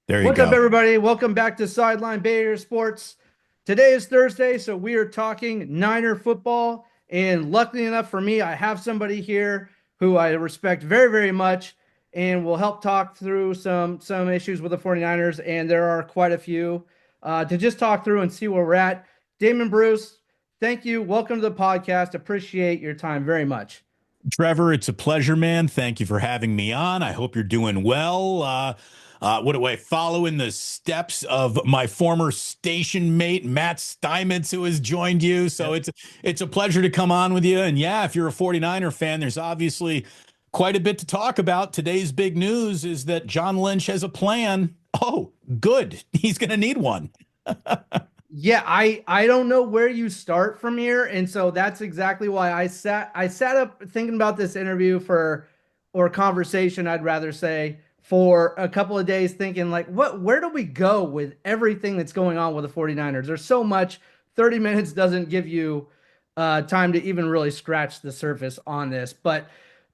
There you What's up, go. everybody? Welcome back to Sideline Bay Area Sports. Today is Thursday, so we are talking Niner football. And luckily enough for me, I have somebody here who I respect very, very much and will help talk through some issues with the 49ers. And there are quite a few to just talk through and see where we're at. Damon Bruce, thank you. Welcome to the podcast. Appreciate your time very much. Trevor, it's a pleasure, man. Thank you for having me on. I hope you're doing well. What do I follow in the steps of my former station mate, Matt Steinmetz, who has joined you? So Yep. it's a pleasure to come on with you. And yeah, if you're a 49er fan, there's obviously quite a bit to talk about. Today's big news is that John Lynch has a plan. Oh, good. He's going to need one. Yeah, I don't know where you start from here, and so that's exactly why I sat up thinking about this interview for or conversation, I'd rather say, for a couple of days thinking like where do we go with everything that's going on with the 49ers? There's so much. 30 minutes doesn't give you time to even really scratch the surface on this. But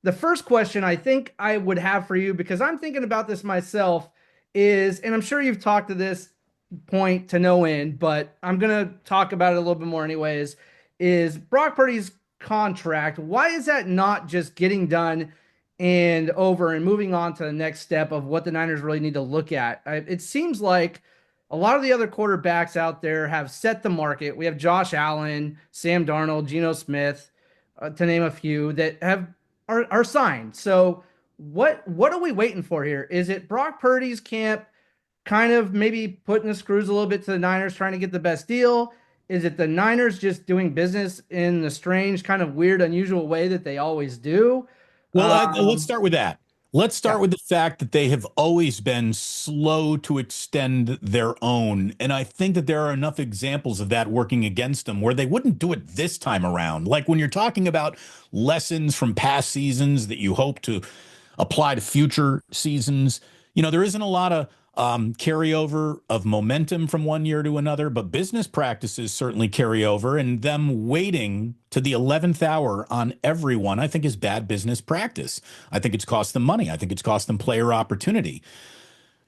the first question I think I would have for you, because I'm thinking about this myself, is, and I'm sure you've talked to this point to no end, but I'm gonna talk about it a little bit more anyways. Is Brock Purdy's contract? Why is that not just getting done and over and moving on to the next step of what the Niners really need to look at? It seems like a lot of the other quarterbacks out there have set the market. We have Josh Allen, Sam Darnold, Geno Smith, to name a few that are signed. So what are we waiting for here? Is it Brock Purdy's camp kind of maybe putting the screws a little bit to the Niners, trying to get the best deal? Is it the Niners just doing business in the strange, kind of weird, unusual way that they always do? Well, let's Um, start with that. Let's start yeah, with the fact that they have always been slow to extend their own. And I think that there are enough examples of that working against them where they wouldn't do it this time around. Like when you're talking about lessons from past seasons that you hope to apply to future seasons, there isn't a lot of carryover of momentum from one year to another, but business practices certainly carry over, and them waiting to the 11th hour on everyone, I think, is bad business practice. I think it's cost them money. I think it's cost them player opportunity.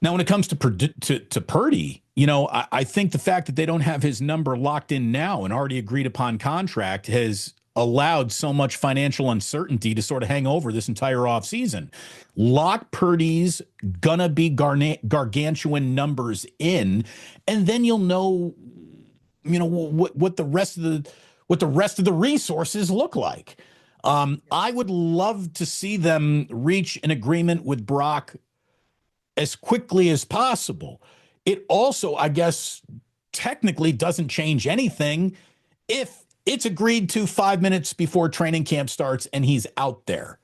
Now, when it comes to Purdy, I think the fact that they don't have his number locked in now and already agreed upon contract has allowed so much financial uncertainty to sort of hang over this entire offseason. Lock Purdy's gonna be gargantuan numbers in, and then you'll know, what the rest of the resources look like. I would love to see them reach an agreement with Brock as quickly as possible. It also, I guess, technically doesn't change anything if it's agreed to 5 minutes before training camp starts and he's out there.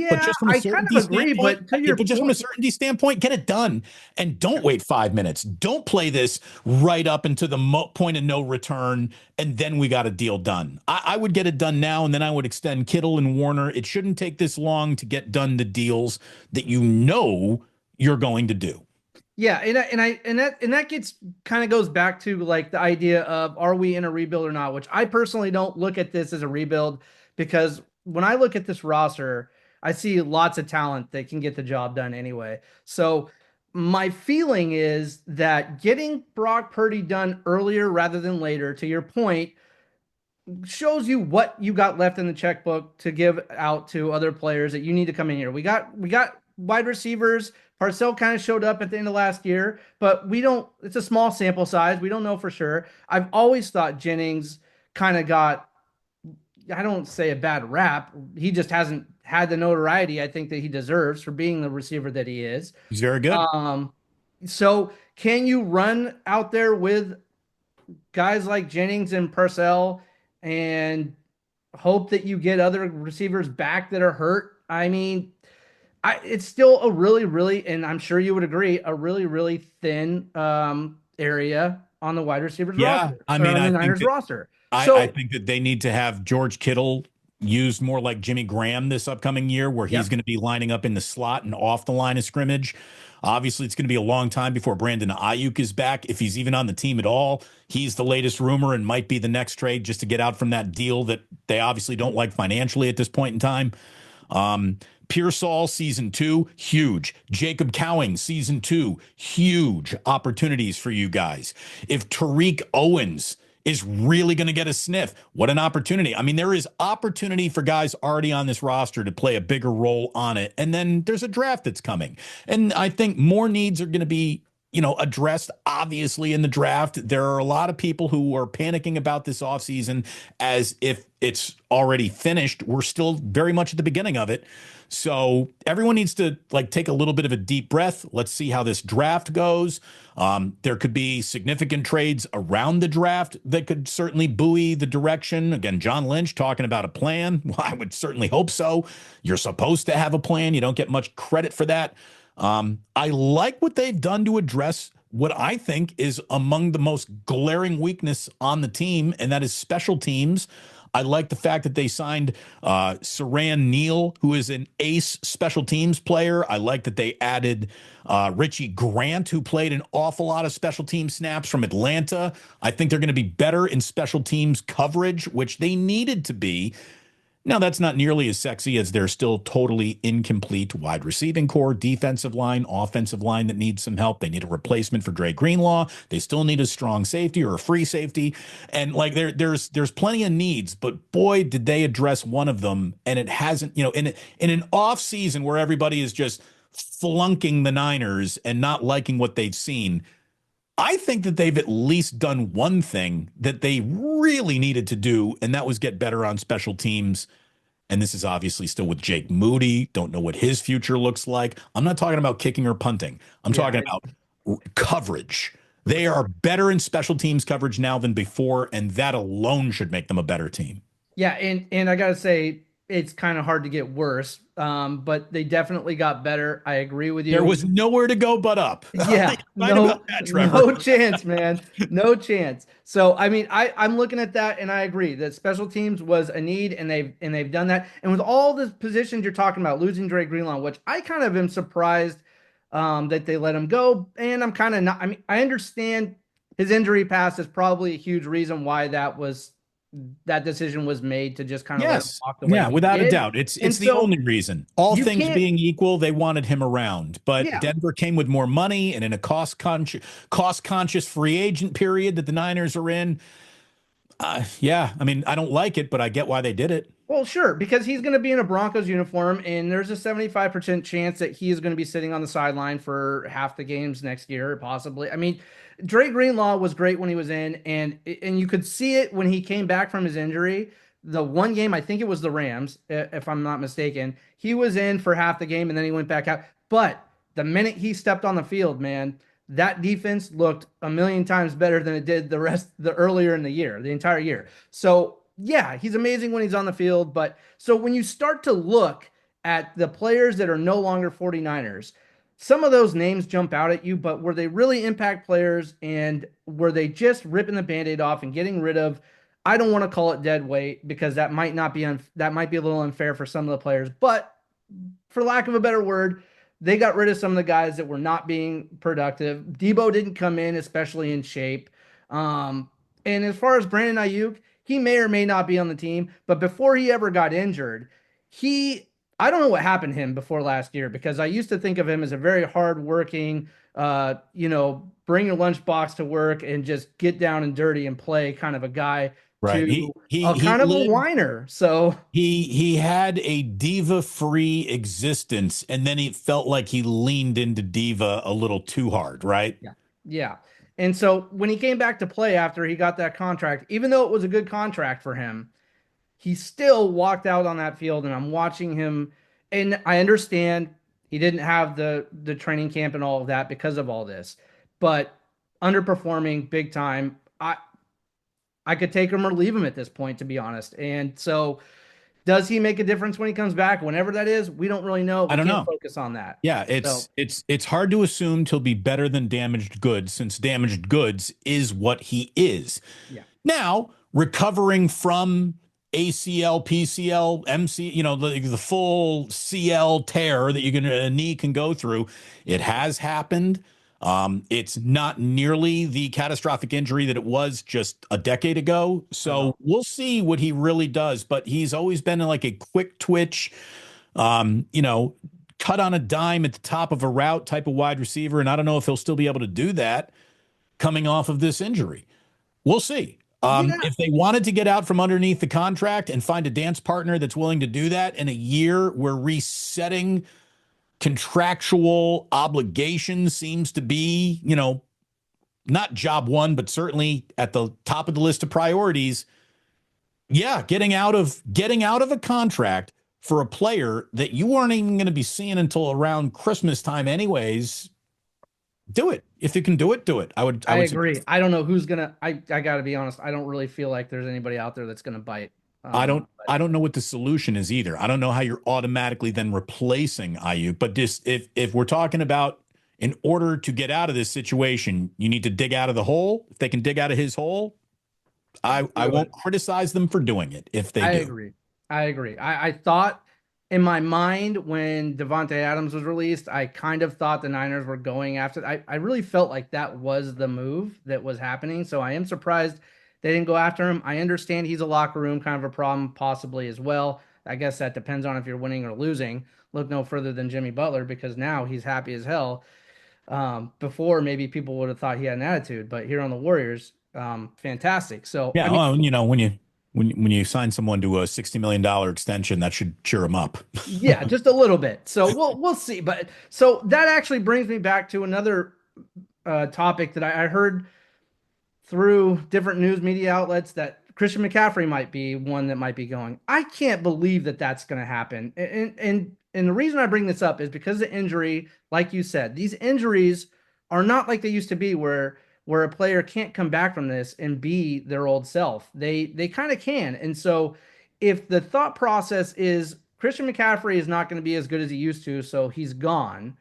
But yeah, just from a I kind certainty of agree, standpoint, but to your but just from a point, certainty standpoint, get it done and don't wait 5 minutes. Don't play this right up into the point of no return, and then we got a deal done. I would get it done now, and then I would extend Kittle and Warner. It shouldn't take this long to get done the deals that you're going to do. yeah, and that gets kind of goes back to like the idea of, are we in a rebuild or not? Which I personally don't look at this as a rebuild, because when I look at this roster, I see lots of talent that can get the job done anyway. So my feeling is that getting Brock Purdy done earlier rather than later, to your point, shows you what you got left in the checkbook to give out to other players that you need to come in here. We got wide receivers. Parcell kind of showed up at the end of last year, but we don't. It's a small sample size. We don't know for sure. I've always thought Jennings kind of got, I don't say a bad rap. He just hasn't had the notoriety I think that he deserves for being the receiver that he is. He's very good. Um, so can you run out there with guys like Jennings and Purcell and hope that you get other receivers back that are hurt? I mean, it's still a really, really, and I'm sure you would agree, a really, really thin area on the wide receivers Yeah, roster I or mean, on the I think Niners that roster. I So, think that they need to have George Kittle used more like Jimmy Graham this upcoming year, where he's yep. going to be lining up in the slot and off the line of scrimmage. Obviously, it's going to be a long time before Brandon Ayuk is back, if he's even on the team at all. He's the latest rumor and might be the next trade just to get out from that deal that they obviously don't like financially at this point in time. Um, Pearsall season 2, huge. Jacob Cowing season 2, huge opportunities for you guys. If Tariq Owens is really going to get a sniff, what an opportunity. I mean, there is opportunity for guys already on this roster to play a bigger role on it. And then there's a draft that's coming. And I think more needs are going to be addressed obviously in the draft. There are a lot of people who are panicking about this offseason as if it's already finished. We're still very much at the beginning of it. So everyone needs to take a little bit of a deep breath. Let's see how this draft goes. There could be significant trades around the draft that could certainly buoy the direction. Again, John Lynch talking about a plan. Well, I would certainly hope so. You're supposed to have a plan. You don't get much credit for that. I like what they've done to address what I think is among the most glaring weakness on the team, and that is special teams. I like the fact that they signed Saran Neal, who is an ace special teams player. I like that they added Richie Grant, who played an awful lot of special team snaps from Atlanta. I think they're going to be better in special teams coverage, which they needed to be. Now, that's not nearly as sexy as their still totally incomplete wide receiving core, defensive line, offensive line that needs some help. They need a replacement for Dre Greenlaw. They still need a strong safety or a free safety. And there's plenty of needs, but boy, did they address one of them. And it hasn't, in an off season where everybody is just flunking the Niners and not liking what they've seen. I think that they've at least done one thing that they really needed to do, and that was get better on special teams. And this is obviously still with Jake Moody. Don't know what his future looks like. I'm not talking about kicking or punting. I'm talking about coverage. They are better in special teams coverage now than before, and that alone should make them a better team. Yeah, and I gotta say, it's kind of hard to get worse, but they definitely got better. I agree with you. There was nowhere to go but up. Yeah, no, no chance, man, no chance. So I mean, I'm looking at that, and I agree that special teams was a need, and they've done that. And with all the positions you're talking about, losing Dre Greenlaw, which I kind of am surprised that they let him go, and I'm kind of not. I mean, I understand his injury past is probably a huge reason why that decision was made to just kind of let him walk the way. Yeah, without a doubt. It's the only reason. All things being equal, they wanted him around. But Denver came with more money, and in a cost-conscious free agent period that the Niners are in. Yeah, I mean, I don't like it, but I get why they did it. Well, sure, because he's going to be in a Broncos uniform, and there's a 75% chance that he is going to be sitting on the sideline for half the games next year, possibly. I mean, Dre Greenlaw was great when he was in, and you could see it when he came back from his injury. The one game, I think it was the Rams, if I'm not mistaken, he was in for half the game, and then he went back out. But the minute he stepped on the field, man, that defense looked a million times better than it did the earlier in the year, the entire year. So yeah, he's amazing when he's on the field. But so when you start to look at the players that are no longer 49ers, some of those names jump out at you, but were they really impact players, and were they just ripping the Band-Aid off and getting rid of, I don't want to call it dead weight because that might not be, that might be a little unfair for some of the players, but for lack of a better word, they got rid of some of the guys that were not being productive. Debo didn't come in, especially in shape. And as far as Brandon Ayuk, he may or may not be on the team, but before he ever got injured, I don't know what happened to him before last year, because I used to think of him as a very hardworking, bring your lunchbox to work and just get down and dirty and play kind of a guy. Right. He kind of a whiner. So he had a diva-free existence, and then he felt like he leaned into diva a little too hard, right? Yeah. Yeah. And so when he came back to play after he got that contract, even though it was a good contract for him, he still walked out on that field, and I'm watching him, and I understand he didn't have the training camp and all of that because of all this, but underperforming big time. I could take him or leave him at this point, to be honest. And so does he make a difference when he comes back? Whenever that is, we don't really know. I don't know. Focus on that. Yeah, it's hard to assume he'll be better than damaged goods, since damaged goods is what he is. Yeah. Now, recovering from ACL, PCL, MC, the full CL tear that a knee can go through, it has happened. It's not nearly the catastrophic injury that it was just a decade ago. So we'll see what he really does, but he's always been like a quick twitch, You know, cut on a dime at the top of a route type of wide receiver. And I don't know if he'll still be able to do that coming off of this injury. We'll see. Yeah, If they wanted to get out from underneath the contract and find a dance partner that's willing to do that in a year where resetting contractual obligations seems to be, not job one, but certainly at the top of the list of priorities. Yeah, getting out of a contract for a player that you weren't even going to be seeing until around Christmas time, anyways. Do it if you can do it. Do it. I I would agree. suggest. I don't know who's gonna. I got to be honest. I don't really feel like there's anybody out there that's gonna bite. I don't. But I don't know what the solution is either. I don't know how you're automatically then replacing Ayuk. But just if we're talking about in order to get out of this situation, you need to dig out of the hole. If they can dig out of his hole, I do it. won't criticize them for doing it if they I do. agree. I agree. I thought in my mind when Devontae Adams was released, I kind of thought the Niners were going after. I really felt like that was the move that was happening. So I am surprised they didn't go after him. I understand he's a locker room kind of a problem, possibly as well. I guess that depends on if you're winning or losing. Look no further than Jimmy Butler because now he's happy as hell. Before maybe people would have thought he had an attitude, but here on the Warriors, fantastic. So I Yeah, mean, well, when you sign someone to a $60 million extension, that should cheer them up. yeah, just a little bit. So we'll see. But so that actually brings me back to another topic that I heard through different news media outlets that Christian McCaffrey might be one that might be going. I can't believe that that's going to happen. And the reason I bring this up is because the injury, like you said, these injuries are not like they used to be where a player can't come back from this and be their old self. They kind of can. And so if the thought process is Christian McCaffrey is not going to be as good as he used to, so he's gone.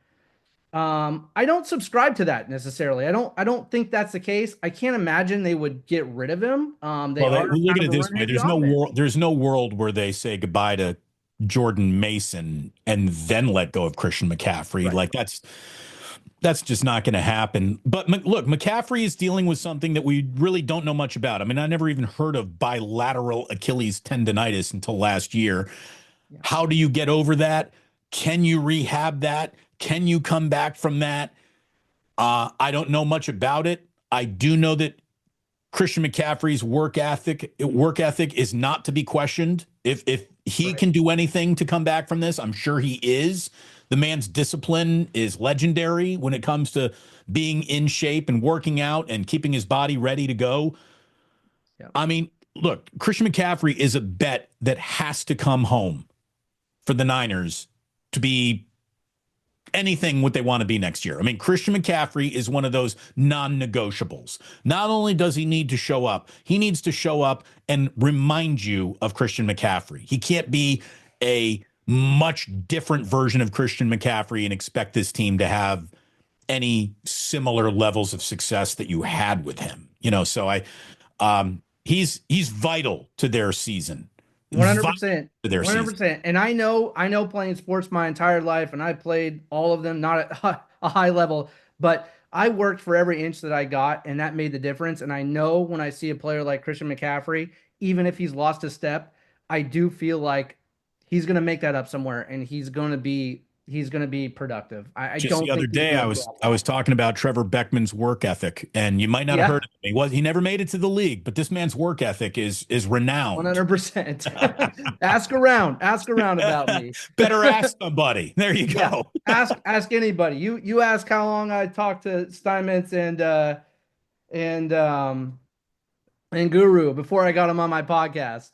I don't subscribe to that necessarily. I don't think that's the case. I can't imagine they would get rid of him. They Well, are look kind at of it a this way: run-heavy offense. there's no world where they say goodbye to Jordan Mason and then let go of Christian McCaffrey. Right. Like that's just not going to happen. But look, McCaffrey is dealing with something that we really don't know much about. I mean, I never even heard of bilateral Achilles tendonitis until last year. Yeah. How do you get over that? Can you rehab that? Can you come back from that? I don't know much about it. I do know that Christian McCaffrey's work ethic is not to be questioned. If he Right. can do anything to come back from this, I'm sure he is. The man's discipline is legendary when it comes to being in shape and working out and keeping his body ready to go. Yeah. I mean, look, Christian McCaffrey is a bet that has to come home for the Niners to be anything what they want to be next year. I mean, Christian McCaffrey is one of those non-negotiables. Not only does he need to show up, he needs to show up and remind you of Christian McCaffrey. He can't be a much different version of Christian McCaffrey and expect this team to have any similar levels of success that you had with him. So he's vital to their season. Vital 100%. to their season. 100%. And I know playing sports my entire life and I played all of them not at a high level, but I worked for every inch that I got and that made the difference. And I know when I see a player like Christian McCaffrey, even if he's lost a step, I do feel like he's going to make that up somewhere and he's going to be productive. I Just don't the other think he's day, going I to was drop I was off. talking about Trevor Beckman's work ethic, and you might not have Yeah. heard of him. He never made it to the league, but this man's work ethic is renowned. 100%. Ask around about me. Better ask somebody. There you Yeah, go. ask anybody. You ask how long I talked to Steinmetz and and Guru before I got him on my podcast.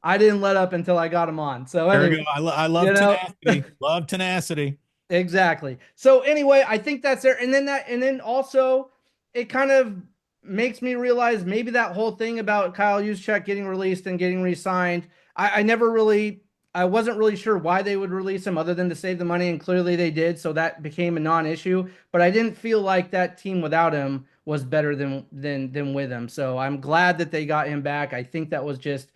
I didn't let up until I got him on. So There we anyway, go. I you love know, tenacity. Love tenacity. exactly. So anyway, I think that's there. And then also it kind of makes me realize maybe that whole thing about Kyle Juszczyk getting released and getting re-signed. I never really I wasn't really sure why they would release him other than to save the money, and clearly they did, so that became a non-issue. But I didn't feel like that team without him was better than with him. So I'm glad that they got him back. I think that was just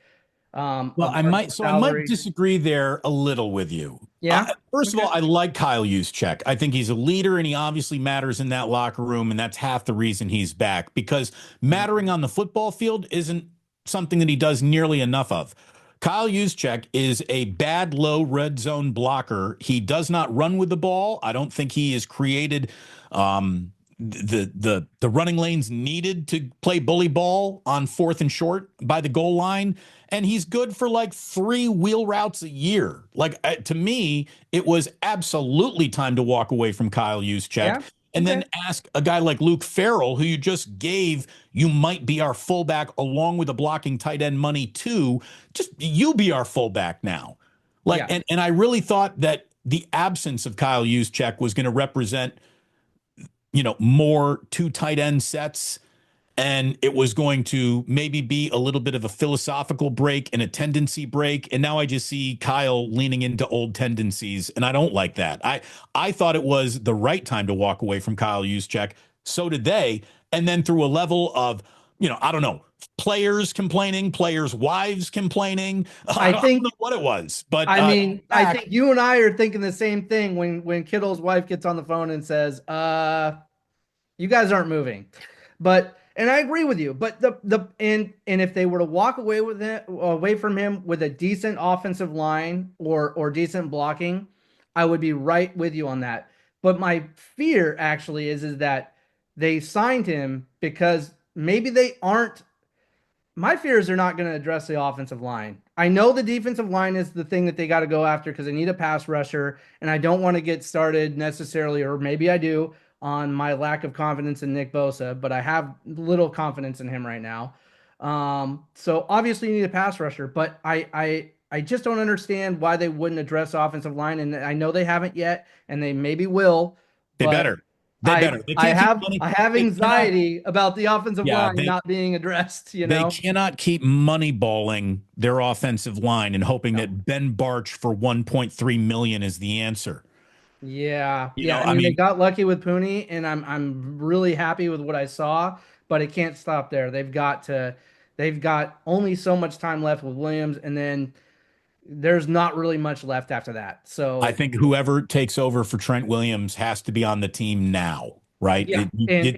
a Well, marginal I might salary. disagree there a little with you. Yeah. First of Okay. all, I like Kyle Juszczyk. I think he's a leader and he obviously matters in that locker room, and that's half the reason he's back because mattering on the football field isn't something that he does nearly enough of. Kyle Juszczyk is a bad low red zone blocker. He does not run with the ball. I don't think he has created the running lanes needed to play bully ball on fourth and short by the goal line. And he's good for like 3 wheel routes a year. Like to me, it was absolutely time to walk away from Kyle Juszczyk Yeah. and Okay. then ask a guy like Luke Farrell, who you just gave, you might be our fullback along with the blocking tight end money too. Just you be our fullback now. Like, Yeah. and I really thought that the absence of Kyle Juszczyk was going to represent, more two tight end sets, and it was going to maybe be a little bit of a philosophical break and a tendency break. And now I just see Kyle leaning into old tendencies, and I don't like that. I thought it was the right time to walk away from Kyle Juszczyk. So did they. And then through a level of, I don't know, players complaining, players' wives complaining. I I don't know think what it was, but I mean, I back, think you and I are thinking the same thing when Kittle's wife gets on the phone and says, you guys aren't moving." But and I agree with you. But and if they were to walk away with it away from him with a decent offensive line or decent blocking, I would be right with you on that. But my fear actually is that they signed him because maybe they aren't. My fear is they're not going to address the offensive line. I know the defensive line is the thing that they got to go after because they need a pass rusher, and I don't want to get started necessarily, or maybe I do, on my lack of confidence in Nick Bosa, but I have little confidence in him right now. So obviously you need a pass rusher, but I just don't understand why they wouldn't address offensive line, and I know they haven't yet, and they maybe will, they but better. They better. They I can't keep have money. I have They cannot. anxiety about the offensive Yeah, line they not being addressed, you They know? cannot keep moneyballing their offensive line and hoping No. that Ben Barch for 1.3 million is the answer. Yeah, You yeah. know, I I mean, they mean, got lucky with Puni, and I'm really happy with what I saw, but it can't stop there. They've got only so much time left with Williams, and then there's not really much left after that. I So think whoever takes over for Trent Williams has to be on the team now, right? yeah,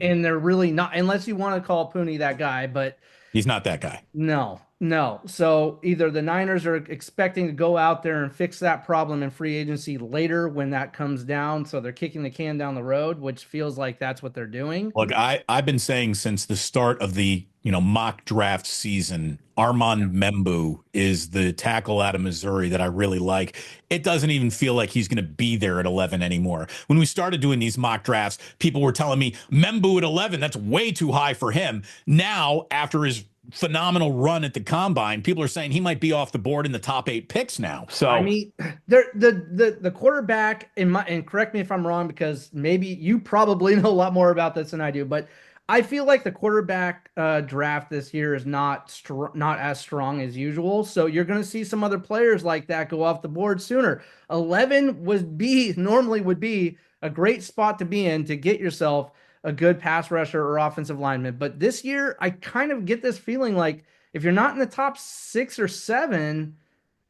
and they're really not unless you want to call Puni that guy, but He's not that guy. no, no. So either the Niners are expecting to go out there and fix that problem in free agency later when that comes down. So they're kicking the can down the road, which feels like that's what they're doing. Look, I've been saying since the start of the mock draft season, Yeah. Armand Membu is the tackle out of Missouri that I really like. It doesn't even feel like he's going to be there at 11 anymore. When we started doing these mock drafts, people were telling me Membu at 11, that's way too high for him. Now, after his phenomenal run at the combine, people are saying he might be off the board in the top 8 picks now. I So mean, the quarterback in my and correct me if I'm wrong because maybe you probably know a lot more about this than I do, but I feel like the quarterback draft this year is not as strong as usual. So you're going to see some other players like that go off the board sooner. 11 would be a great spot to be in to get yourself a good pass rusher or offensive lineman. But this year, I kind of get this feeling like if you're not in the top 6 or 7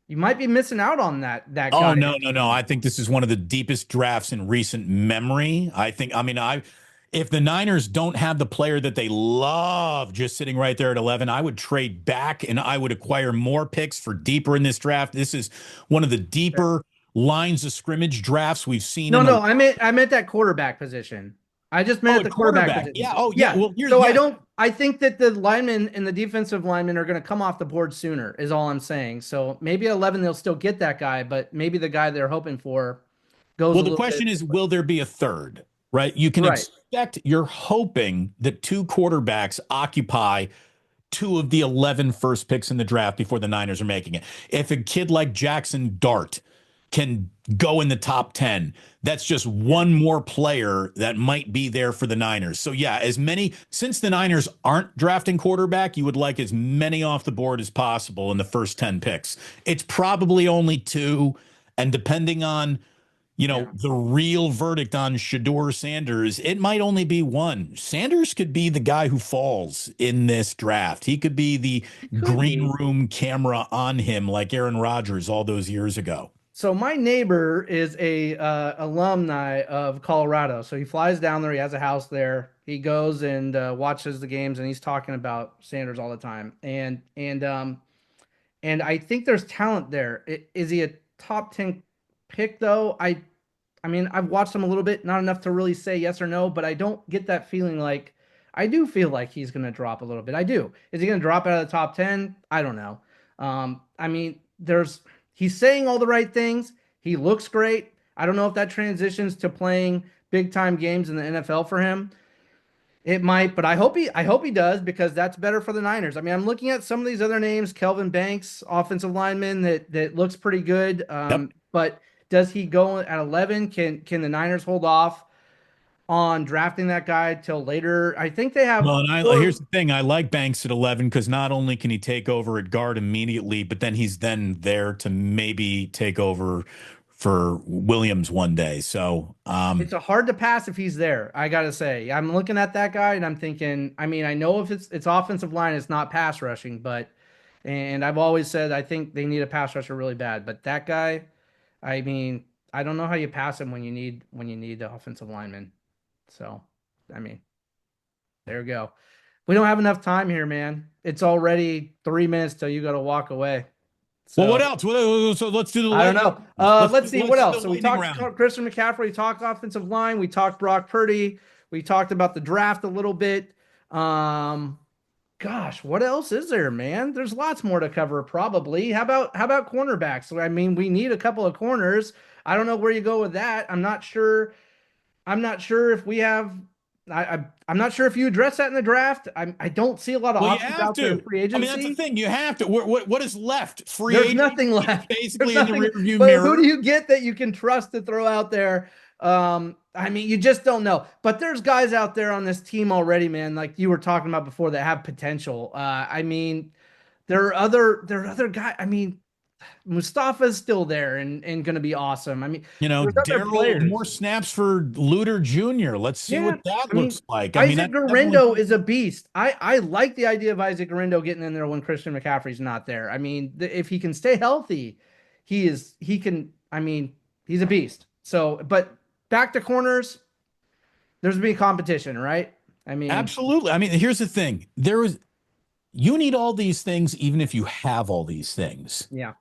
you might be missing out on that oh guy. no, no, no. I think this is one of the deepest drafts in recent memory. I mean, if the Niners don't have the player that they love just sitting right there at 11, I would trade back and I would acquire more picks for deeper in this draft. This is one of the deeper lines of scrimmage drafts we've seen No, in a no, I meant that quarterback position. I just meant oh, at at the quarterback quarterback. position. Yeah. Oh, yeah. Yeah. Well, here's So yeah. I think that the linemen and the defensive linemen are going to come off the board sooner, is all I'm saying. So maybe at 11 they'll still get that guy, but maybe the guy they're hoping for goes Well, a the little bit. question is, will there be a third? Right? You can Right. expect, you're hoping that two quarterbacks occupy two of the 11 first picks in the draft before the Niners are making it. If a kid like Jackson Dart can go in the top 10, that's just Yeah. one more player that might be there for the Niners. So, yeah, since the Niners aren't drafting quarterback, you would like as many off the board as possible in the first 10 picks. It's probably only two. And depending on Yeah. the real verdict on Shador Sanders, it might only be one. Sanders could be the guy who falls in this draft. He could be the It could green be. room camera on him like Aaron Rodgers all those years ago. So my neighbor is a alumni of Colorado. So he flies down there. He has a house there. He goes and watches the games, and he's talking about Sanders all the time. And and I think there's talent there. Is he a top 10 pick though? I mean, I've watched him a little bit, not enough to really say yes or no, but I don't get that feeling like I do feel like he's going to drop a little bit. I do. Is he going to drop out of the top 10? I don't know. I mean, he's saying all the right things. He looks great. I don't know if that transitions to playing big time games in the NFL for him. It might, but I hope he does because that's better for the Niners. I mean, I'm looking at some of these other names, Kelvin Banks, offensive lineman that looks pretty good. Yep. But does he go at 11? Can the Niners hold off on drafting that guy till later? I think they have Well, and here's four. the thing. I like Banks at 11 because not only can he take over at guard immediately, but then he's then there to maybe take over for Williams one day. So, It's a hard to pass if he's there. I gotta say, I'm looking at that guy and I'm thinking. I mean, I know if it's offensive line, it's not pass rushing, but and I've always said I think they need a pass rusher really bad. But that guy, I mean, I don't know how you pass him when you need the offensive lineman. So, I mean, there you go. We don't have enough time here, man. It's already 3 minutes till you got to walk away. well, what So else? So let's do the I don't light. know. Let's Let's see what let's do else. the So we lightning talked round. Christian McCaffrey, we talked offensive line, we talked Brock Purdy, we talked about the draft a little bit. Um, Gosh, what else is there, man? There's lots more to cover, probably. How about cornerbacks? So, I mean, we need a couple of corners. I don't know where you go with that. I'm not sure. I'm not sure if we have. I'm not sure if you address that in the draft. I don't see a lot of Well, you options have out there in to. free I mean, that's the agency. thing. You have to. What is left? Free There's agent nothing is left. There's basically in the nothing. rearview But who do mirror. you get that you can trust to throw out there? I mean, you just don't know. But there's guys out there on this team already, man, like you were talking about before, that have potential. I mean, there are other guys. I mean, Mustafa's still there and going to be awesome. I mean, there's other Daryl, more players. snaps for Luter Jr. Let's see Yeah, what that I mean, looks like. I mean, Isaac that's definitely Guerrero is a beast. I like the idea of Isaac Guerrero getting in there when Christian McCaffrey's not there. I mean, if he can stay healthy, he can. I mean, he's a beast. So, but back to corners, there's gonna be competition, right? I mean, absolutely. I mean, here's the thing. You need all these things, even if you have all these things. yeah,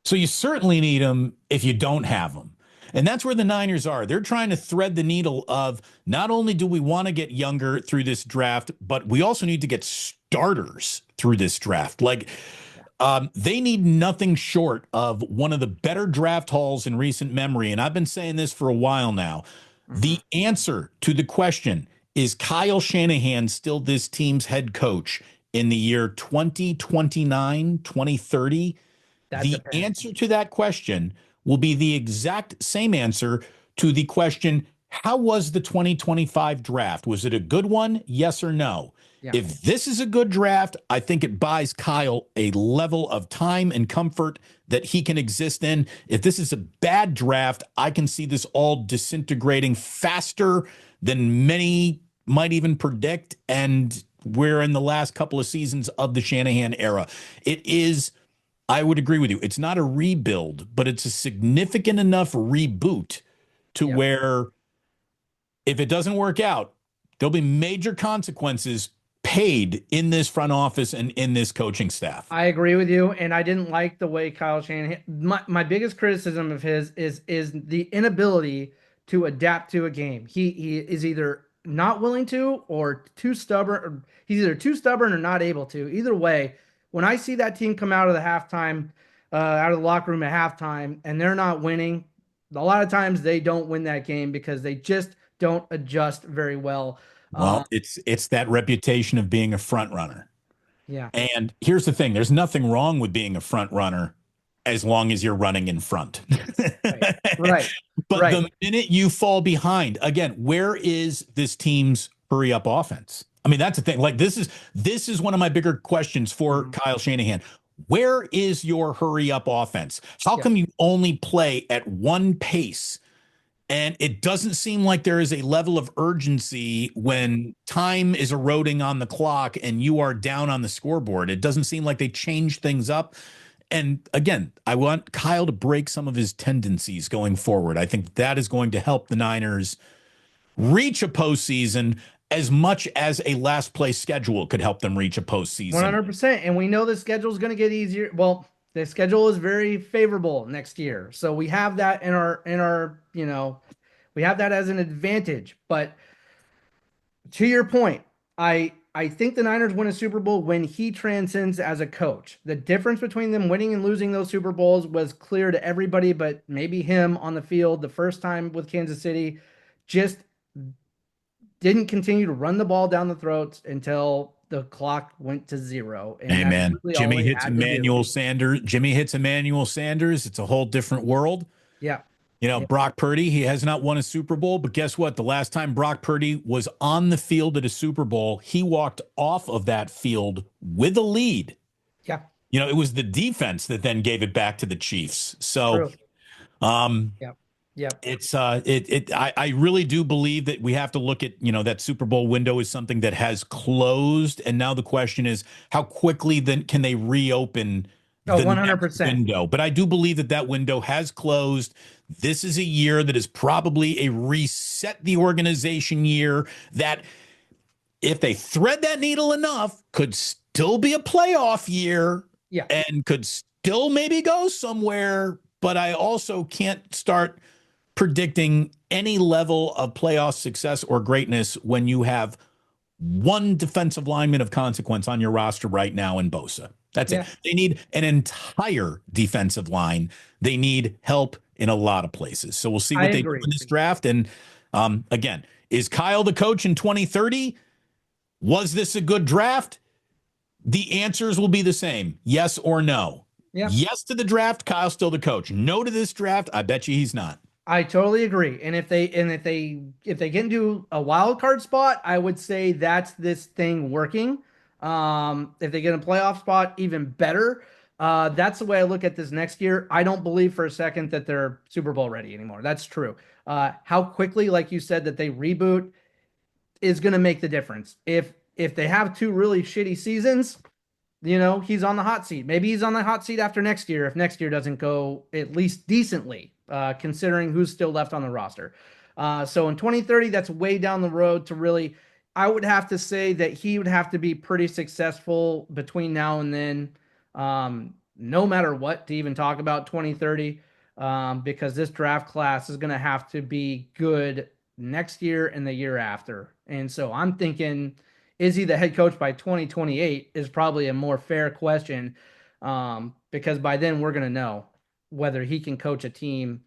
So you certainly need them if you don't have them. And that's where the Niners are. They're trying to thread the needle of not only do we want to get younger through this draft, but we also need to get starters through this draft. Like, yeah. they need nothing short of one of the better draft hauls in recent memory. And I've been saying this for a while now. The Mhm. answer to the question, is Kyle Shanahan still this team's head coach in the year 2029, 2030? That The depends. answer to that question will be the exact same answer to the question, how was the 2025 draft? Was it a good one? Yes or no? Yeah, If this is a good draft, I think it buys Kyle a level of time and comfort that he can exist in. If this is a bad draft, I can see this all disintegrating faster than many might even predict. And we're in the last couple of seasons of the Shanahan era. It is, I would agree with you. It's not a rebuild, but it's a significant enough reboot to yeah. where if it doesn't work out, there'll be major consequences paid in this front office and in this coaching staff. I agree with you, and I didn't like the way Kyle Shanahan. My biggest criticism of his is the inability to adapt to a game. He is either not willing to or too stubborn. Or he's either too stubborn or not able to. Either way, when I see that team come out of the halftime, out of the locker room at halftime, and they're not winning, a lot of times they don't win that game because they just don't adjust very well. Uh, Well, it's that reputation of being a front runner. yeah, And here's the thing, there's nothing wrong with being a front runner as long as you're running in front. right, right, But right. the minute you fall behind, again, where is this team's hurry up offense? I mean, that's the thing. Like this is one of my bigger questions for Mhm. Kyle Shanahan. Where is your hurry up offense? How Yeah. come you only play at one pace? And it doesn't seem like there is a level of urgency when time is eroding on the clock and you are down on the scoreboard. It doesn't seem like they change things up. And again, I want Kyle to break some of his tendencies going forward. I think that is going to help the Niners reach a postseason as much as a last place schedule could help them reach a postseason. 100%. And we know the schedule is going to get easier. Well, The schedule is very favorable next year. So we have that in our, we have that as an advantage. But to your point, I think the Niners win a Super Bowl when he transcends as a coach. The difference between them winning and losing those Super Bowls was clear to everybody, but maybe him on the field the first time with Kansas City just didn't continue to run the ball down the throats until the clock went to zero. And Hey that's man, really all he had to do. Jimmy hits Emmanuel Sanders. It's a whole different world. Yeah. Yeah. Brock Purdy, he has not won a Super Bowl, but guess what? The last time Brock Purdy was on the field at a Super Bowl, he walked off of that field with a lead. Yeah. It was the defense that then gave it back to the Chiefs. So, True. Yeah. Yeah. I really do believe that we have to look at, that Super Bowl window is something that has closed. And now the question is, how quickly then can they reopen Oh, the next 100%. window? But I do believe that window has closed. This is a year that is probably a reset the organization year that, if they thread that needle enough, could still be a playoff year. Yeah. And could still maybe go somewhere. But I also can't start predicting any level of playoff success or greatness when you have one defensive lineman of consequence on your roster right now in Bosa. That's Yeah. it. They need an entire defensive line. They need help in a lot of places. So we'll see I what they do agree. in this draft. And again, is Kyle the coach in 2030? Was this a good draft? The answers will be the same. Yes or no. Yeah. Yes to the draft, Kyle's still the coach. No to this draft, I bet you he's not. I totally agree. And if they get into a wild card spot, I would say that's this thing working. If they get a playoff spot, even better. That's the way I look at this next year. I don't believe for a second that they're Super Bowl ready anymore. That's true. How quickly, like you said, that they reboot is going to make the difference. If they have two really shitty seasons, he's on the hot seat. Maybe he's on the hot seat after next year if next year doesn't go at least decently, considering who's still left on the roster. So in 2030, that's way down the road to really. I would have to say that he would have to be pretty successful between now and then, no matter what, to even talk about 2030, because this draft class is going to have to be good next year and the year after. And so I'm thinking, is he the head coach by 2028 is probably a more fair question, because by then we're going to know whether he can coach a team,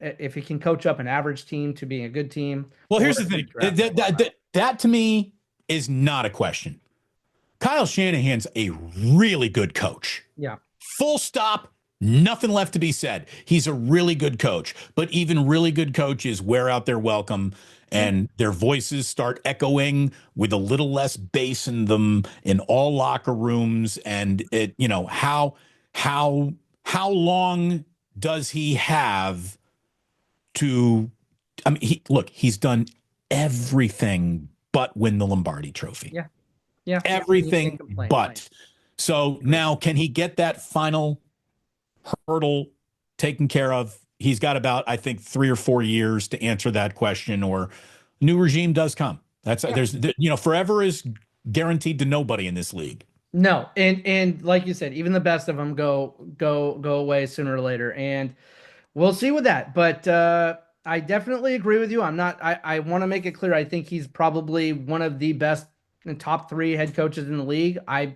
if he can coach up an average team to being a good team. Well, here's the thing. That to me is not a question. Kyle Shanahan's a really good coach. Yeah. Full stop. Nothing left to be said. He's a really good coach, but even really good coaches wear out their welcome and their voices start echoing with a little less bass in them in all locker rooms. And how long does he have to, he's done everything but win the Lombardi Trophy. Yeah. Yeah. Everything but. So now, can he get that final hurdle taken care of? He's got about, I think, 3 or 4 years to answer that question, or new regime does come. There's forever is guaranteed to nobody in this league. No, and like you said, even the best of them go away sooner or later, and we'll see with that. But I definitely agree with you. I want to make it clear. I think he's probably one of the best top 3 head coaches in the league. I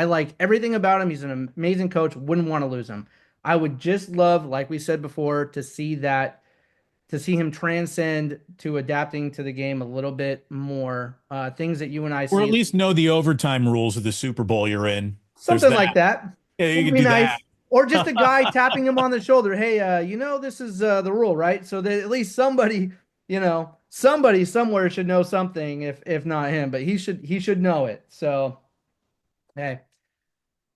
like everything about him. He's an amazing coach. Wouldn't want to lose him. I would just love, like we said before, to see him transcend to adapting to the game a little bit more. Things that you and I see. Or at least know the overtime rules of the Super Bowl you're in. Something like that. Yeah, you Would can be do nice. that. Or just a guy tapping him on the shoulder. Hey, this is the rule, right? So that at least somebody somewhere should know something, if not him, but he should know it. So, hey.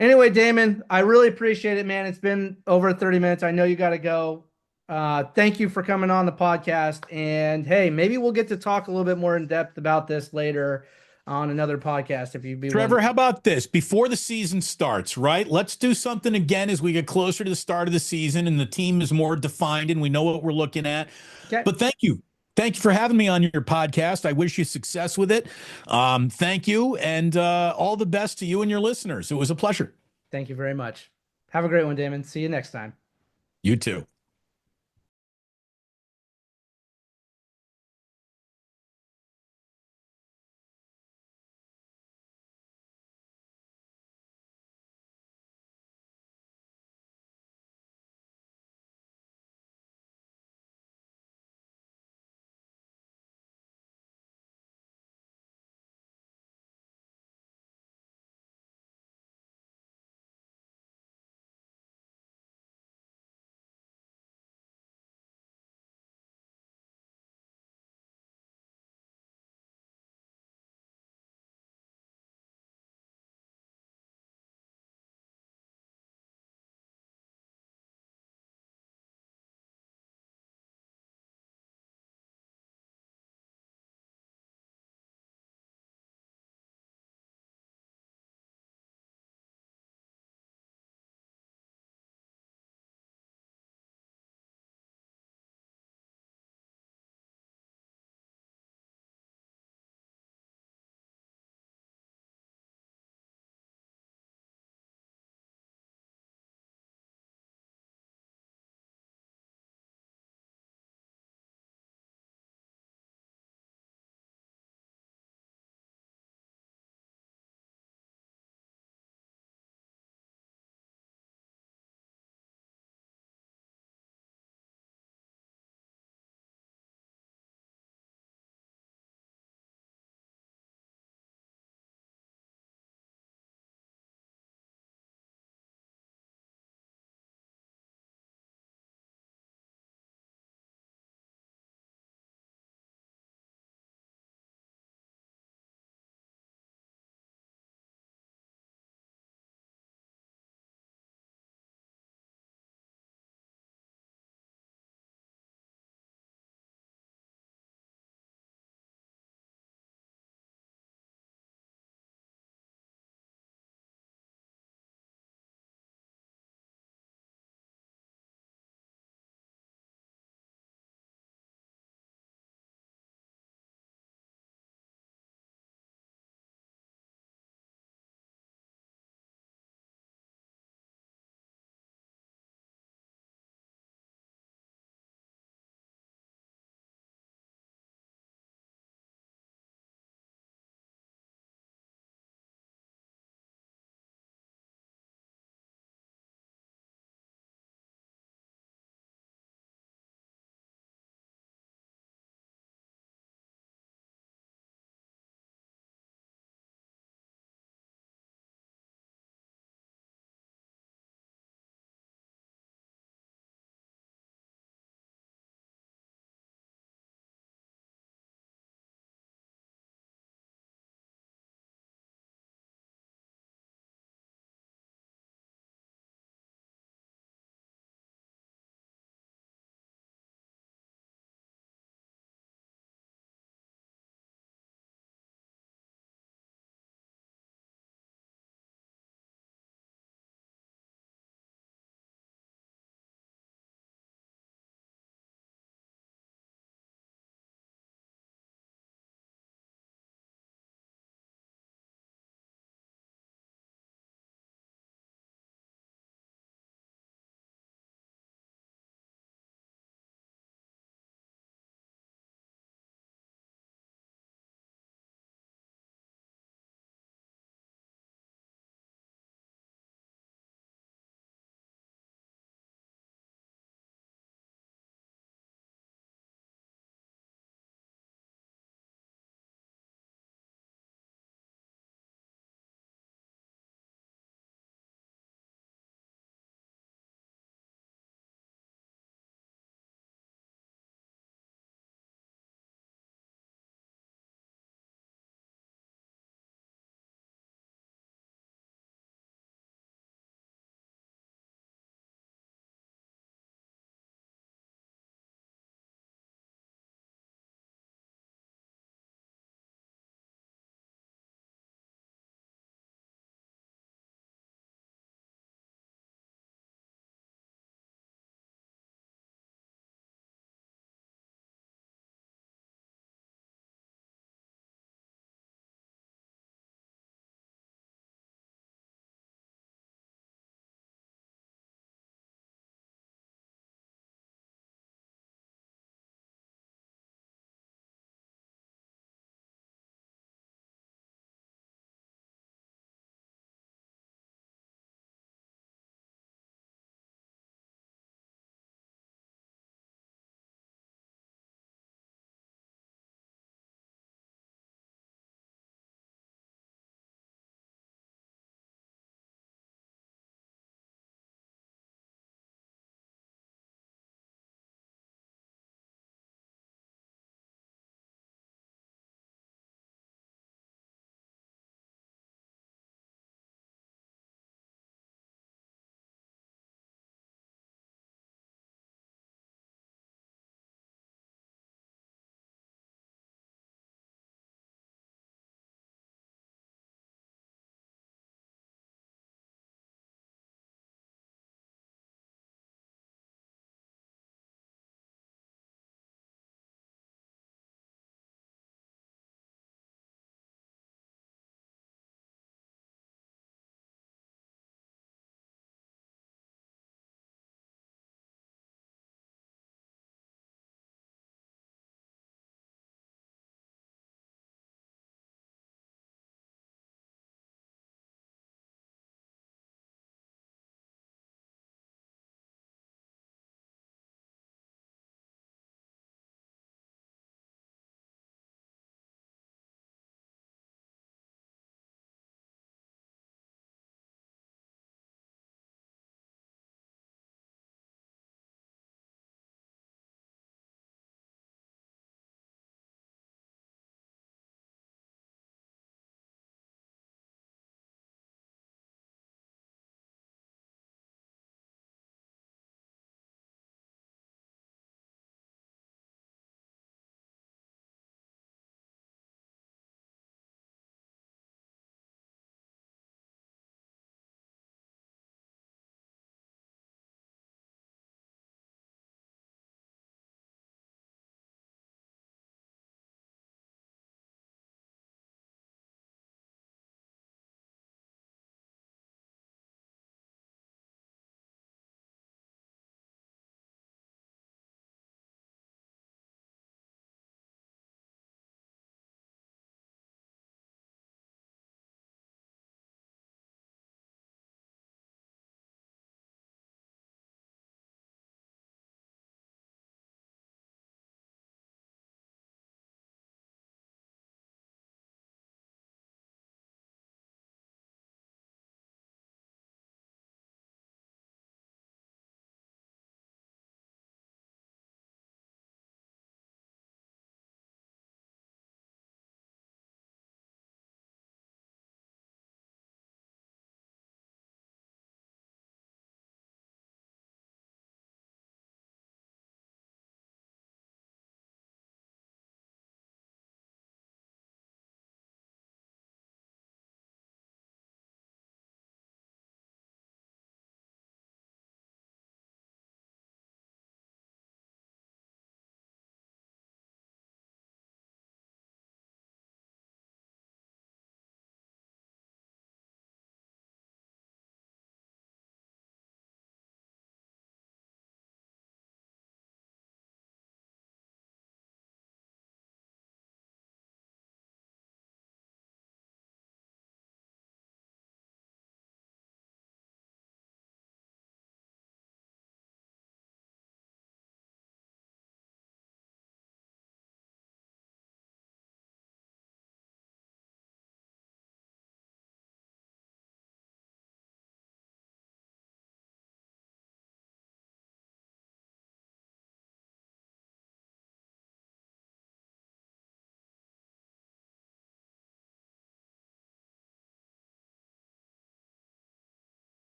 Anyway, Damon, I really appreciate it, man. It's been over 30 minutes. I know you got to go. Thank you for coming on the podcast. And hey, maybe we'll get to talk a little bit more in depth about this later on another podcast. If you'd be Trevor, how about this? Before the season starts, right? Let's do something again as we get closer to the start of the season and the team is more defined and we know what we're looking at. Okay. But thank you. Thank you for having me on your podcast. I wish you success with it. Thank you. And all the best to you and your listeners. It was a pleasure. Thank you very much. Have a great one, Damon. See you next time. You too.